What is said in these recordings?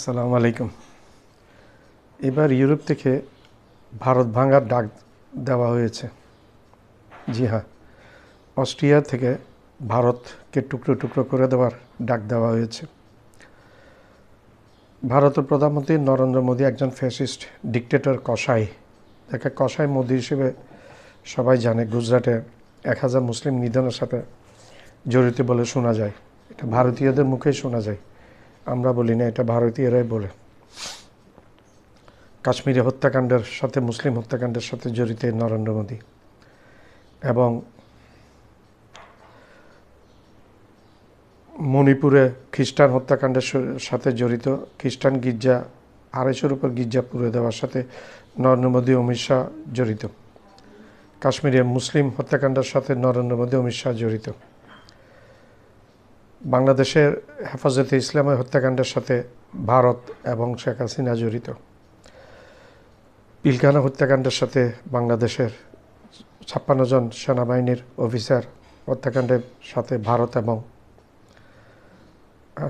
আসসালামু আলাইকুম। এবার ইউরোপ থেকে ভারত ভাঙার ডাক দেওয়া হয়েছে। জি হ্যাঁ, অস্ট্রিয়া থেকে ভারতকে টুকরো টুকরো করে দেওয়ার ডাক দেওয়া হয়েছে। ভারতের প্রধানমন্ত্রী নরেন্দ্র মোদী একজন ফ্যাসিস্ট ডিকটেটর কসাই, যাকে কসাই মোদী হিসেবে সবাই জানে। গুজরাটে 1000 মুসলিম নিধনের সাথে জড়িত বলে শোনা যায়। এটা ভারতীয়দের মুখেই শোনা যায়, আমরা বলি না, এটা ভারতীয়রাই বলে। কাশ্মীরে হত্যাকাণ্ডের সাথে, মুসলিম হত্যাকাণ্ডের সাথে জড়িত নরেন্দ্র মোদী, এবং মণিপুরে খ্রিস্টান হত্যাকাণ্ডের সাথে জড়িত। খ্রিস্টান গির্জা, 250-র উপর গির্জা পুড়ে দেওয়ার সাথে নরেন্দ্র মোদী, অমিত শাহ জড়িত। কাশ্মীরে মুসলিম হত্যাকাণ্ডের সাথে নরেন্দ্র মোদী, অমিত শাহ জড়িত। বাংলাদেশের হেফাজতে ইসলামের হত্যাকাণ্ডের সাথে ভারত এবং শেখ হাসিনা জড়িত। পিলখানা হত্যাকাণ্ডের সাথে বাংলাদেশের 56 জন সেনাবাহিনীর অফিসার হত্যাকাণ্ডের সাথে ভারত এবং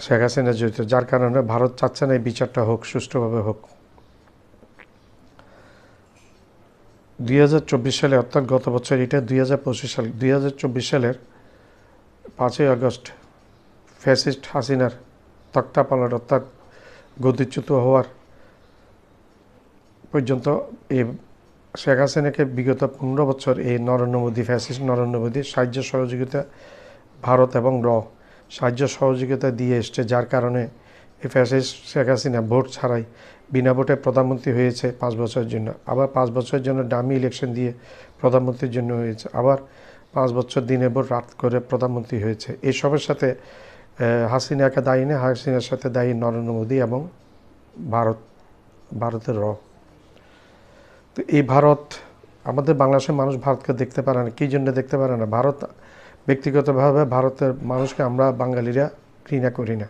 শেখ হাসিনা জড়িত, যার কারণে ভারত চাচ্ছে না এই বিচারটা হোক, সুষ্ঠুভাবে হোক। 2024 সালে, অর্থাৎ গত বছর, এটা 2025 সাল, 2024 সালের 5ই আগস্ট ফ্যাসিস্ট হাসিনার তক্তাপালট, অর্থাৎ গদিচ্যুত হওয়ার পর্যন্ত এই শেখ হাসিনাকে বিগত 15 বছর এই নরেন্দ্র মোদী, ফ্যাসিস্ট নরেন্দ্র মোদী সাহায্য সহযোগিতা, ভারত এবং সাহায্য সহযোগিতা দিয়ে এসছে, যার কারণে এই ফ্যাসিস্ট শেখ হাসিনা ভোট ছাড়াই বিনা ভোটে প্রধানমন্ত্রী হয়েছে 5 বছরের জন্য। আবার 5 বছরের জন্য ডামি ইলেকশন দিয়ে প্রধানমন্ত্রীর জন্য হয়েছে। আবার 5 বছর দিনে ভোট রাত করে প্রধানমন্ত্রী হয়েছে। এইসবের সাথে হাসিনাকে দায়ী না, হাসিনার সাথে দায়ী নরেন্দ্র মোদী এবং ভারতের তো এই ভারত, আমাদের বাংলাদেশের মানুষ ভারতকে দেখতে পারে না। কী জন্য দেখতে পারে না? ভারত, ব্যক্তিগতভাবে ভারতের মানুষকে আমরা বাঙালিরা ঘৃণা করি না,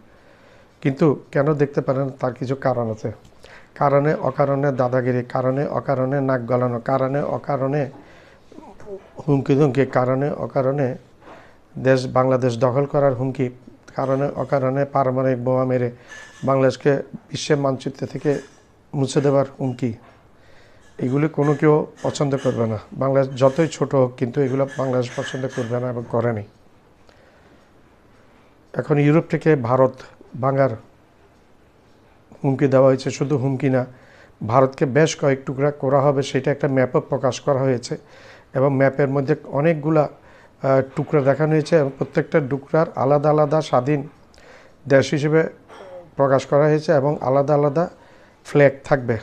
কিন্তু কেন দেখতে পারে না তার কিছু কারণ আছে। কারণে অকারণে দাদাগিরি, কারণে অকারণে নাক গলানো, কারণে অকারণে হুমকি ধুমকি, কারণে অকারণে বাংলাদেশ দখল করার হুমকি, কারণে অকারণে পারমাণবিক বোমা মেরে বাংলাদেশকে বিশ্বের মানচিত্র থেকে মুছে দেওয়ার হুমকি। এগুলি কোনো কেউ পছন্দ করবে না, বাংলাদেশ যতই ছোট হোক, কিন্তু এগুলো বাংলাদেশ পছন্দ করবে না এবং করেনি। এখন ইউরোপ থেকে ভারত ভাঙার হুমকি দেওয়া হয়েছে। শুধু হুমকি না, ভারতকে বেশ কয়েক টুকরা করা হবে, সেটা একটা ম্যাপও প্রকাশ করা হয়েছে, এবং ম্যাপের মধ্যে অনেকগুলা টুকরা দেখানো হয়েছে, এবং প্রত্যেকটা টুকরার আলাদা আলাদা স্বাধীন দেশ হিসেবে প্রকাশ করা হয়েছে, এবং আলাদা আলাদা ফ্ল্যাগ থাকবে,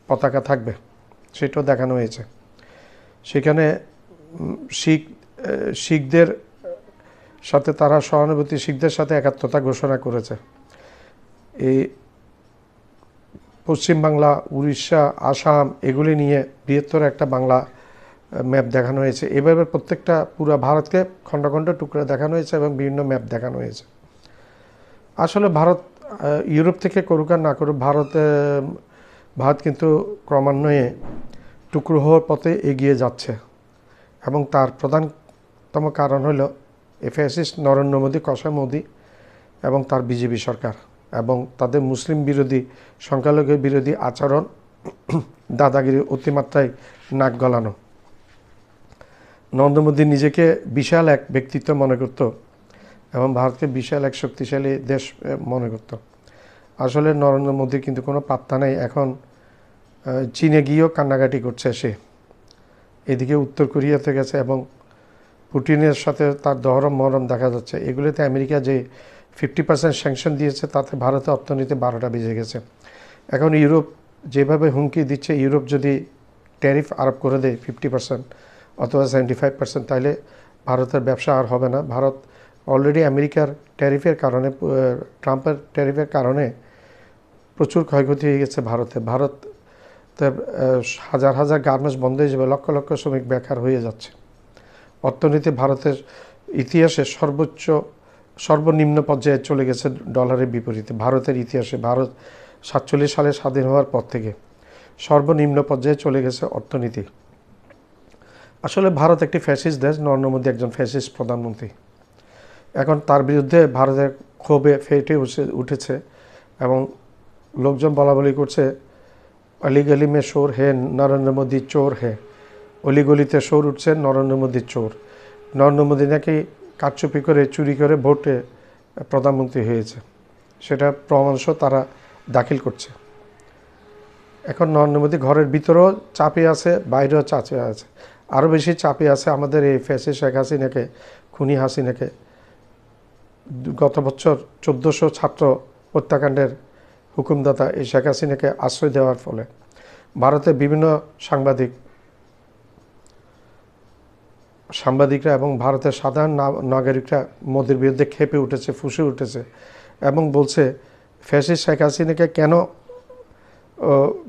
পতাকা থাকবে, সেটাও দেখানো হয়েছে। সেখানে শিখদের সাথে তারা সহানুভূতি, শিখদের সাথে একাত্মতা ঘোষণা করেছে। এই পশ্চিমবাংলা, উড়িষ্যা, আসাম, এগুলি নিয়ে বৃহত্তর একটা বাংলা ম্যাপ দেখানো হয়েছে। এভাবে প্রত্যেকটা পুরো ভারতকে খণ্ড খণ্ড টুকরা দেখানো হয়েছে এবং বিভিন্ন ম্যাপ দেখানো হয়েছে। আসলে ভারত ইউরোপ থেকে করুক আর না করুক, ভারত কিন্তু ক্রমান্বয়ে টুকরো হওয়ার পথে এগিয়ে যাচ্ছে, এবং তার প্রধানতম কারণ হলো এই ফ্যাসিস্ট নরেন্দ্র মোদী, কসাই মোদী এবং তার বিজেপি সরকার, এবং তাদের মুসলিম বিরোধী, সংখ্যালঘু বিরোধী আচরণ, দাদাগিরি, অতিমাত্রায় নাক গলানো। নরেন্দ্র মোদী নিজেকে বিশাল এক ব্যক্তিত্ব মনে করত, এবং ভারতকে বিশাল এক শক্তিশালী দেশ মনে করত। আসলে নরেন্দ্র মোদীর কিন্তু কোনো পাত্তা নেই। এখন চীনে গিয়েও কান্নাকাটি করছে সে, এদিকে উত্তর কোরিয়াতে গেছে, এবং পুটিনের সাথে তার দহরম মহরম দেখা যাচ্ছে। এগুলোতে আমেরিকা যে 50% স্যাংশন দিয়েছে, তাতে ভারতের অর্থনীতি 12টা বেজে গেছে। এখন ইউরোপ যেভাবে হুমকি দিচ্ছে, ইউরোপ যদি ট্যারিফ আরোপ করে দেয় 50% অথবা 75%, তাহলে ভারতের ব্যবসা আর হবে না। ভারত অলরেডি আমেরিকার ট্যারিফের কারণে, ট্রাম্পের ট্যারিফের কারণে প্রচুর ক্ষয়ক্ষতি হয়ে গেছে ভারতের হাজার হাজার গার্মেন্টস বন্ধ হয়ে যাবে, লক্ষ লক্ষ শ্রমিক বেকার হয়ে যাচ্ছে। অর্থনীতি ভারতের ইতিহাসে সর্বনিম্ন পর্যায়ে চলে গেছে ডলারের বিপরীতে। ভারতের ইতিহাসে, ভারত 47 সালে স্বাধীন হওয়ার পর থেকে সর্বনিম্ন পর্যায়ে চলে গেছে অর্থনীতি। আসলে ভারত একটি ফ্যাসিস্ট দেশ, নরেন্দ্র মোদী একজন ফ্যাসিস্ট প্রধানমন্ত্রী। এখন তার বিরুদ্ধে ভারতের ক্ষোভে ফেটে উঠেছে এবং লোকজন বলাবলি করছে অলিগলি মে চোর হে, নরেন্দ্র মোদী চোর হে। অলিগলিতে চোর উঠছে, নরেন্দ্র মোদী চোর। নরেন্দ্র মোদী নাকি কারচুপি করে চুরি করে ভোটে প্রধানমন্ত্রী হয়েছে, সেটা প্রমাণসহ তারা দাখিল করছে। এখন নরেন্দ্র মোদী ঘরের ভিতরেও চাপে আছে, বাইরেও চাপে আছে, আরও বেশি চাপে আছে আমাদের এই ফ্যাসিস্ট শেখ হাসিনাকে, খুনি হাসিনাকে। গত বছর 1400 ছাত্র হত্যাকাণ্ডের হুকুমদাতা এই শেখ হাসিনাকে আশ্রয় দেওয়ার ফলে ভারতের বিভিন্ন সাংবাদিকরা এবং ভারতের সাধারণ নাগরিকরা মোদির বিরুদ্ধে ক্ষেপে উঠেছে, ফুঁসে উঠেছে এবং বলছে ফ্যাসিস্ট শেখ হাসিনাকে কেন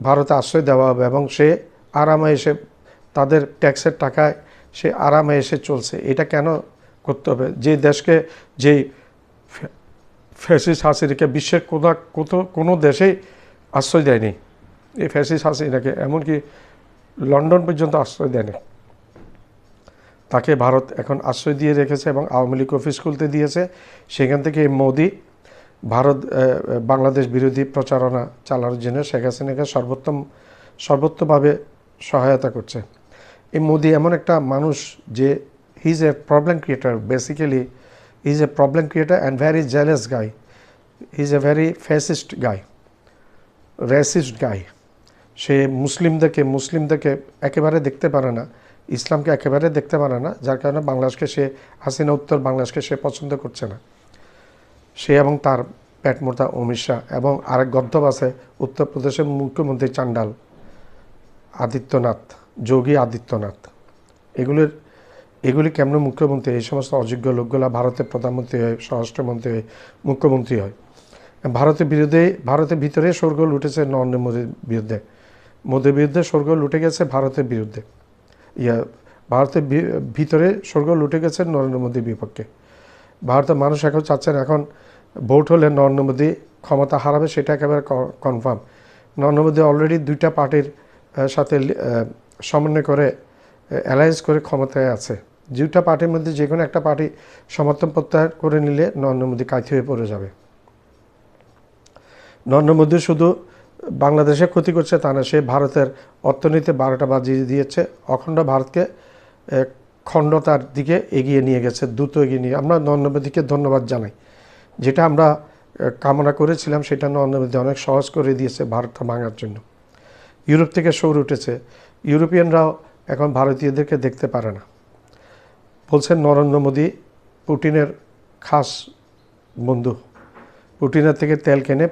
ভারতে আশ্রয় দেওয়া হবে, এবং সে আরামে এসে তাদের ট্যাক্সের টাকায় সে আরামে এসে চলছে, এটা কেন করতে হবে? যে দেশকে, যেই ফ্যাসিস্ট হাসিনাকে বিশ্বের কোনো দেশেই আশ্রয় দেয়নি এই ফ্যাসিস্ট হাসিনাকে, এমনকি লন্ডন পর্যন্ত আশ্রয় দেয়নি, তাকে ভারত এখন আশ্রয় দিয়ে রেখেছে এবং আওয়ামী লীগ অফিস খুলতে দিয়েছে। সেখান থেকে ভারত বাংলাদেশ বিরোধী প্রচারণা চালানোর জন্য শেখ হাসিনাকে সর্বোত্তমভাবে সহায়তা করছে। এই মোদি এমন একটা মানুষ যে he is a problem creator, basically he is a problem creator and very jealous guy. He is a very fascist guy, racist guy. সে মুসলিমদেরকে একেবারে দেখতে পারে না, ইসলামকে একেবারে দেখতে পারে না, যার কারণে হাসিনা উত্তর বাংলাদেশকে সে পছন্দ করছে না। সে এবং তার পেটমোটা অমিত শাহ এবং আরেক গদ্দব আছে উত্তরপ্রদেশের মুখ্যমন্ত্রী চান্ডাল যোগী আদিত্যনাথ। এগুলি কেমন মুখ্যমন্ত্রী? এই সমস্ত অযোগ্য লোকগুলা ভারতের প্রধানমন্ত্রী হয়, স্বরাষ্ট্রমন্ত্রী হয়, মুখ্যমন্ত্রী হয়। ভারতের ভিতরে শোরগোল উঠেছে নরেন্দ্র মোদির বিরুদ্ধে শোরগোল উঠে গেছে ভারতের বিরুদ্ধে, ভারতের ভিতরে শোরগোল উঠে গেছে নরেন্দ্র মোদির বিপক্ষে। ভারতের মানুষ এখন চাচ্ছেন, এখন ভোট হলে নরেন্দ্র মোদী ক্ষমতা হারাবে, সেটা একেবারে কনফার্ম। নরেন্দ্র মোদী অলরেডি 2টা পার্টির সাথে সমন্বয় করে অ্যালায়েন্স করে ক্ষমতায় আছে। 2টা পার্টির মধ্যে যে কোনো একটা পার্টি সমর্থন প্রত্যাহার করে নিলে নরেন্দ্র মোদী কায়িত হয়ে পড়ে যাবে। নরেন্দ্র মোদী শুধু বাংলাদেশে ক্ষতি করছে তা না, সে ভারতের অর্থনীতি 12টা বাজিয়ে দিয়েছে, অখণ্ড ভারতকে খণ্ডতার দিকে এগিয়ে নিয়ে গেছে, দ্রুত এগিয়ে নিয়ে। আমরা নরেন্দ্র মোদীকে ধন্যবাদ জানাই, যেটা আমরা কামনা করেছিলাম সেটা নরেন্দ্র মোদী অনেক সহজ করে দিয়েছে ভারতটা ভাঙার জন্য। ইউরোপ থেকে সৌর উঠেছে, ইউরোপিয়ানরাও এখন ভারতীয়দেরকে দেখতে পারে না, বলছেন নরেন্দ্র মোদী পুটিনের খাস বন্ধু, পুটিনের থেকে তেল কেনে,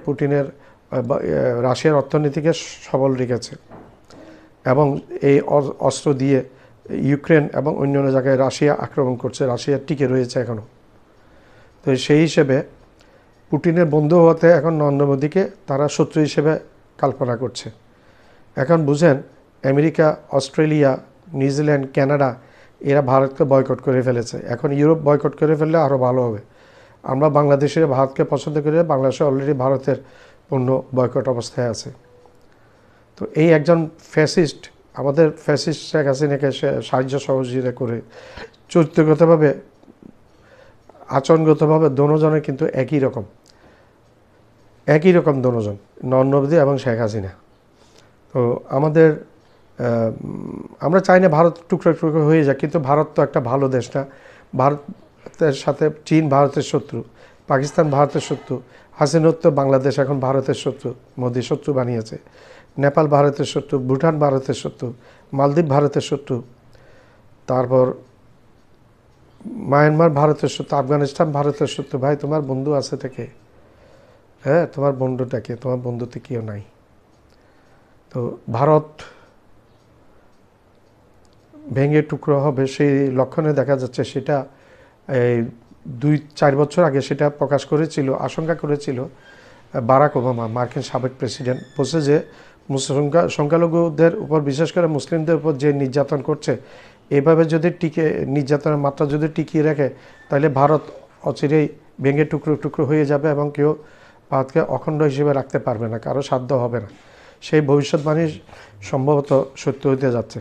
রাশিয়ার অর্থনীতিকে সবল রেখেছে এবং এই অস্ত্র দিয়ে ইউক্রেন এবং অন্যান্য জায়গায় রাশিয়া আক্রমণ করছে, রাশিয়া টিকে রয়েছে এখনও। তো সেই হিসেবে পুটিনের বন্ধু হতে এখন নরেন্দ্র মোদীকে তারা শত্রু হিসেবে কল্পনা করছে। এখন বুঝেন, আমেরিকা, অস্ট্রেলিয়া, নিউজিল্যান্ড, কানাডা এরা ভারতকে বয়কট করে ফেলেছে। এখন ইউরোপ বয়কট করে ফেললে আরও ভালো হবে। আমরা বাংলাদেশের ভারতকে পছন্দ করি, বাংলাদেশে অলরেডি ভারতের পণ্য বয়কট অবস্থায় আছে। তো এই একজন ফ্যাসিস্ট, আমাদের ফ্যাসিস্ট শেখ হাসিনাকে সাহায্য সহযোগিতা করে চরিত্রগতভাবে, আচরণগতভাবে দোনোজনের কিন্তু একই রকম দোনোজন, নরেন্দ্র মোদী এবং শেখ হাসিনা। তো আমরা চাই না ভারত টুকরো টুকরো হয়ে যায়, কিন্তু ভারত তো একটা ভালো দেশ না। ভারতের সাথে চীন ভারতের শত্রু, পাকিস্তান ভারতের শত্রু, হাসিনোত্তর বাংলাদেশ এখন ভারতের শত্রু, মোদী শত্রু বানিয়েছে। নেপাল ভারতের শত্রু, ভুটান ভারতের শত্রু, মালদ্বীপ ভারতের শত্রু, তারপর মায়ানমার ভারতের শত্রু, আফগানিস্তান ভারতের শত্রু। ভাই, তোমার বন্ধু আছে থেকে, হ্যাঁ, তোমার বন্ধুটাকে, তোমার বন্ধুতে কেউ নাই। তো ভারত ভেঙে টুকরো হবে সেই লক্ষণে দেখা যাচ্ছে। সেটা এই 2-4 বছর আগে সেটা প্রকাশ করেছিল, আশঙ্কা করেছিল বারাক ওবামা, মার্কিন সাবেক প্রেসিডেন্ট। বলছে যে সংখ্যালঘুদের উপর, বিশেষ করে মুসলিমদের উপর যে নির্যাতন করছে, এভাবে যদি নির্যাতনের মাত্রা যদি টিকিয়ে রাখে, তাহলে ভারত অচিরেই ভেঙে টুকরো টুকরো হয়ে যাবে এবং কেউ ভারতকে অখণ্ড হিসেবে রাখতে পারবে না, কারো সাধ্য হবে না। সেই ভবিষ্যৎবাণী সম্ভবত সত্য হতে যাচ্ছে।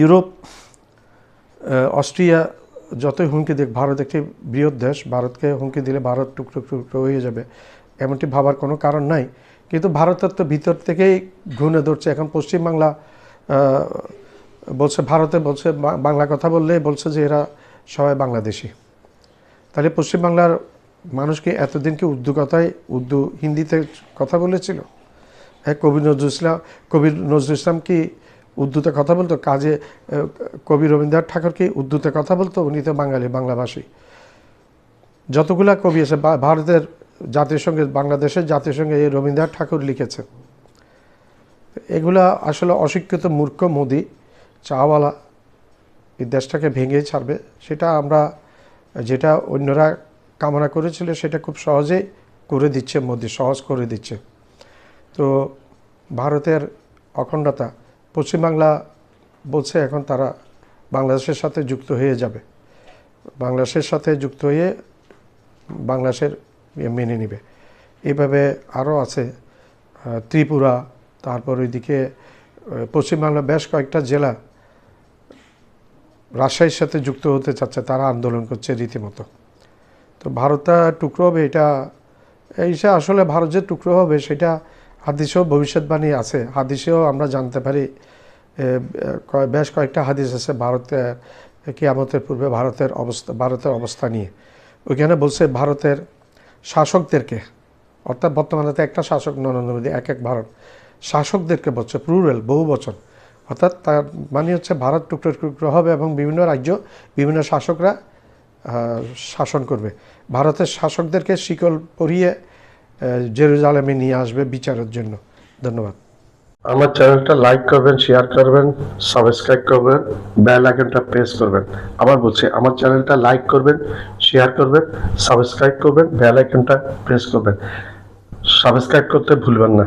ইউরোপ, অস্ট্রিয়া যতই হুমকি দেখ, ভারত একটি বৃহৎ দেশ, ভারতকে হুমকি দিলে ভারত টুকরো টুকরো হয়ে যাবে এমনটি ভাবার কোনো কারণ নাই। কিন্তু ভারতের তো ভিতর থেকেই ঘুণে ধরছে। এখন পশ্চিমবাংলা বলছে, ভারতে বলছে, বাংলা কথা বললে বলছে যে এরা সবাই বাংলাদেশি। তাহলে পশ্চিমবাংলার মানুষ কি এতদিন কি উর্দু হিন্দিতে কথা বলেছিল? হ্যাঁ, কবি নজরুল ইসলাম কি উর্দুতে কথা বলতো? কবি রবীন্দ্রনাথ ঠাকুর কি উর্দুতে কথা বলতো? উনি তো বাঙালি, বাংলাভাষী। যতগুলা কবি আছে ভারতের জাতীয় সঙ্গীত, বাংলাদেশের জাতীয় সঙ্গীত এই রবীন্দ্রনাথ ঠাকুর লিখেছেন। এগুলা আসলে অশিক্ষিত মূর্খ মোদি চাওয়ালা এই দেশটাকে ভেঙে ছাড়বে। সেটা আমরা যেটা অন্যরা কামনা করেছিল সেটা খুব সহজেই করে দিচ্ছে মোদি, সহজ করে দিচ্ছে। তো ভারতের অখণ্ডতা, পশ্চিমবাংলা বলছে এখন তারা বাংলাদেশের সাথে যুক্ত হয়ে যাবে, বাংলাদেশের সাথে যুক্ত হয়ে বাংলাদেশের মেনে নেবে। এইভাবে আরও আছে ত্রিপুরা, তারপর ওইদিকে পশ্চিমবাংলার বেশ কয়েকটা জেলা রাজশাহীর সাথে যুক্ত হতে চাচ্ছে, তারা আন্দোলন করছে রীতিমতো। তো ভারতটা টুকরো হবে, এটা আসলে ভারত যে টুকরো হবে সেটা হাদিসেও ভবিষ্যৎবাণী আছে। হাদিসেও আমরা জানতে পারি, বেশ কয়েকটা হাদিস আছে ভারতের কিয়ামতের পূর্বে ভারতের অবস্থা নিয়ে। ওইখানে বলছে ভারতের শাসকদেরকে, অর্থাৎ বর্তমানে তো একটা শাসক নরেন্দ্র মোদী, এক ভারত, শাসকদেরকে বলছে প্লুরাল, বহু বচন। অর্থাৎ তার মানে হচ্ছে ভারত টুকরো টুকরো হবে এবং বিভিন্ন রাজ্য, বিভিন্ন শাসকরা শাসন করবে। ভারতের শাসকদেরকে শিকল পরিয়ে জেরুজালেমে নিয়ে আসবে বিচারের জন্য। ধন্যবাদ। আমার চ্যানেলটা লাইক করবেন, শেয়ার করবেন, সাবস্ক্রাইব করবেন, বেল আইকনটা প্রেস করবেন। আবার বলছি, আমার চ্যানেলটা লাইক করবেন, শেয়ার করবেন, সাবস্ক্রাইব করবেন, বেল আইকনটা প্রেস করবেন। সাবস্ক্রাইব করতে ভুলবেন না।